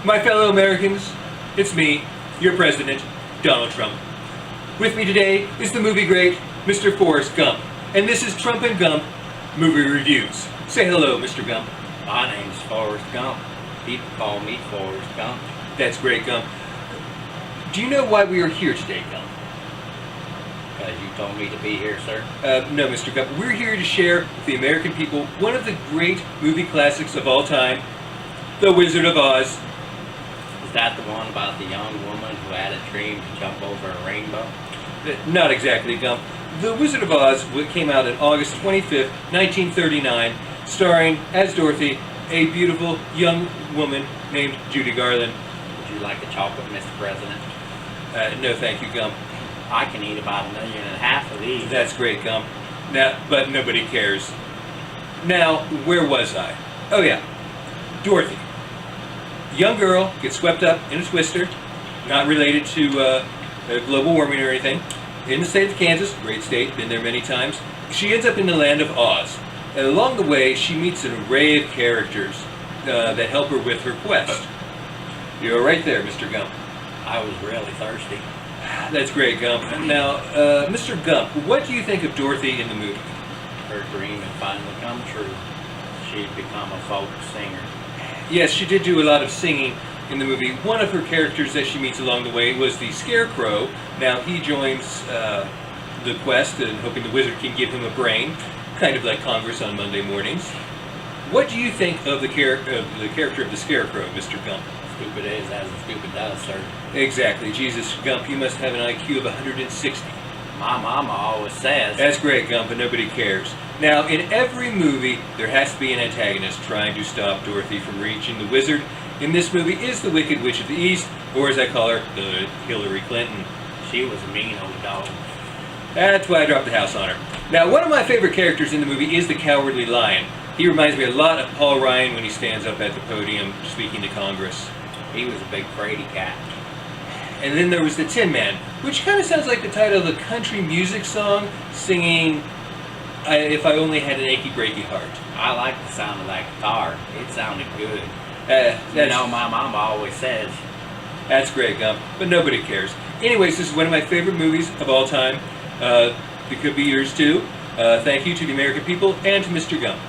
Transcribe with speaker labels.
Speaker 1: My fellow Americans, it's me, your president, Donald Trump. With me today is the movie great, Mr. Forrest Gump. And this is Trump and Gump Movie Reviews. Say hello, Mr. Gump.
Speaker 2: My name's Forrest Gump. People call me Forrest Gump.
Speaker 1: That's great, Gump. Do you know why we are here today, Gump?
Speaker 2: Because you told me to be here, sir.
Speaker 1: No, Mr. Gump. We're here to share with the American people one of the great movie classics of all time, The Wizard of Oz.
Speaker 2: Is that the one about the young woman who had a dream to jump over a rainbow?
Speaker 1: Not exactly, Gump. The Wizard of Oz came out on August 25th, 1939, starring, as Dorothy, a beautiful young woman named Judy Garland.
Speaker 2: Would you like a chocolate, Mr. President?
Speaker 1: No, thank you, Gump.
Speaker 2: I can eat about 1.5 million of these.
Speaker 1: That's great, Gump. Now, but nobody cares. Now, where was I? Oh yeah, Dorothy. Young girl gets swept up in a twister, not related to global warming or anything, in the state of Kansas, great state, been there many times. She ends up in the land of Oz. And along the way, she meets an array of characters that help her with her quest. You're right there, Mr. Gump.
Speaker 2: I was really thirsty.
Speaker 1: That's great, Gump. Now, Mr. Gump, what do you think of Dorothy in the movie?
Speaker 2: Her dream had finally come true. She'd become a folk singer.
Speaker 1: Yes, she did do a lot of singing in the movie. One of her characters that she meets along the way was the Scarecrow. Now, he joins the quest and hoping the wizard can give him a brain, kind of like Congress on Monday mornings. What do you think of the character of the Scarecrow, Mr. Gump?
Speaker 2: Stupid is as the stupid does, sir.
Speaker 1: Exactly. Jesus, Gump, you must have an IQ of 160.
Speaker 2: My mama always says.
Speaker 1: That's great, Gump, but nobody cares. Now, in every movie, there has to be an antagonist trying to stop Dorothy from reaching the wizard. In this movie is the Wicked Witch of the East, or as I call her, the Hillary Clinton.
Speaker 2: She was a mean old dog.
Speaker 1: That's why I dropped the house on her. Now, one of my favorite characters in the movie is the Cowardly Lion. He reminds me a lot of Paul Ryan when he stands up at the podium speaking to Congress.
Speaker 2: He was a big fraidy cat.
Speaker 1: And then there was the Tin Man, which kind of sounds like the title of a country music song, singing If I Only Had an Achy Breaky Heart.
Speaker 2: I like the sound of that guitar. It sounded good. My mama always says.
Speaker 1: That's great, Gump, but nobody cares. Anyways, this is one of my favorite movies of all time. It could be yours too. Thank you to the American people and to Mr. Gump.